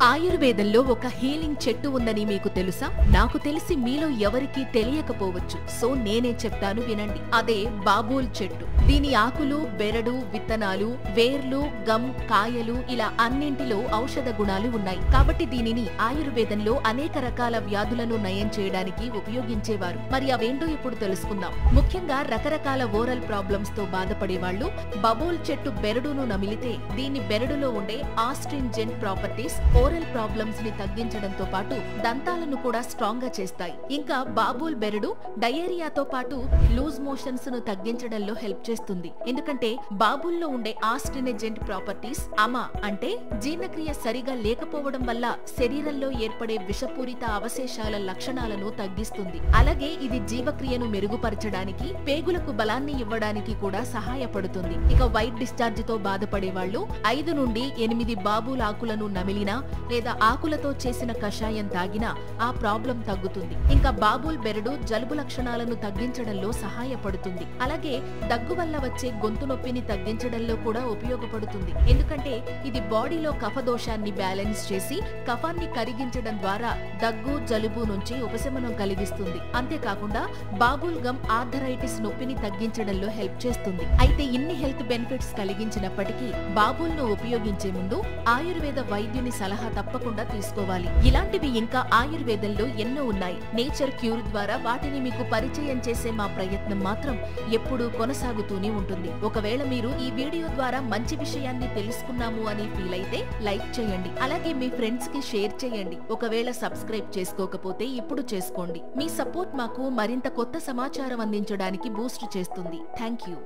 ఆయుర్వేదంలో ఒక హీలింగ్ చెట్టు ఉందని మీకు తెలుసా? నాకు తెలిసి మీలో ఎవరికీ తెలియకపోవచ్చు. సో నేనే చెప్తాను వినండి. అదే బాబూల్ చెట్టు. దీని ఆకులు, బెరడు, విత్తనాలు, వేర్లు, గమ్, కాయలు ఇలా అన్నింటిలో ఔషధ గుణాలు ఉన్నాయి. కాబట్టి దీనిని ఆయుర్వేదంలో అనేక రకాల వ్యాధులను నయం చేయడానికి ఉపయోగించేవారు. మరి అవేంటో ఇప్పుడు తెలుసుకుందాం. ముఖ్యంగా రకరకాల ఓరల్ ప్రాబ్లమ్స్ తో బాధపడే వాళ్ళు బాబూల్ చెట్టు బెరడును నమిలితే దీని బెరడులో ఉండే ఆస్ట్రింజెంట్ ప్రాపర్టీస్ ఓరల్ ప్రాబ్లమ్స్ ని తగ్గించడంతో పాటు దంతాలను కూడా స్ట్రాంగ్ గా చేస్తాయి. ఇంకా బాబూల్ బెరడు డయేరియాతో పాటు లూజ్ మోషన్స్ ను తగ్గించడంలో హెల్ప్ చేస్తుంది. ఎందుకంటే బాబుల్లో ఉండే ఆస్ట్రినజెంట్ ప్రాపర్టీస్ అమా అంటే జీర్ణక్రియ సరిగా లేకపోవడం వల్ల శరీరంలో ఏర్పడే విషపూరిత అవశేషాల లక్షణాలను తగ్గిస్తుంది. అలాగే ఇది జీవక్రియను మెరుగుపరచడానికి, పేగులకు బలాన్ని ఇవ్వడానికి కూడా సహాయపడుతుంది. ఇక వైట్ డిశ్చార్జ్ తో బాధపడే వాళ్ళు 5 నుండి 8 బాబూల్ ఆకులను నమిలినా లేదా ఆకులతో చేసిన కషాయం తాగినా ఆ ప్రాబ్లం తగ్గుతుంది. ఇంకా బాబూల్ బెరడు జలుబు లక్షణాలను తగ్గించడంలో సహాయపడుతుంది. అలాగే దగ్గు వల్ల వచ్చే గొంతు నొప్పిని తగ్గించడంలో కూడా ఉపయోగపడుతుంది. ఎందుకంటే ఇది బాడీలో కఫ దోషాన్ని బ్యాలెన్స్ చేసి కఫాన్ని కరిగించడం ద్వారా దగ్గు, జలుబు నుంచి ఉపశమనం కలిగిస్తుంది. అంతేకాకుండా బాబూల్ గమ్ ఆర్థరైటిస్ నొప్పిని తగ్గించడంలో హెల్ప్ చేస్తుంది. అయితే ఇన్ని హెల్త్ బెనిఫిట్స్ కలిగించినప్పటికీ బాబూల్ ను ఉపయోగించే ముందు ఆయుర్వేద వైద్యుని సలహా తప్పకుండా తీసుకోవాలి. ఇలాంటివి ఇంకా ఆయుర్వేదంలో ఎన్నో ఉన్నాయి. నేచర్ క్యూర్ ద్వారా వాటిని మీకు పరిచయం చేసే మా ప్రయత్నం మాత్రం ఎప్పుడూ కొనసాగుతూనే ఉంటుంది. ఒకవేళ మీరు ఈ వీడియో ద్వారా మంచి విషయాన్ని తెలుసుకున్నాము అని ఫీల్ అయితే లైక్ చేయండి. అలాగే మీ ఫ్రెండ్స్ కి షేర్ చేయండి. ఒకవేళ సబ్స్క్రైబ్ చేసుకోకపోతే ఇప్పుడు చేసుకోండి. మీ సపోర్ట్ మాకు మరింత కొత్త సమాచారం అందించడానికి బూస్ట్ చేస్తుంది. Thank you.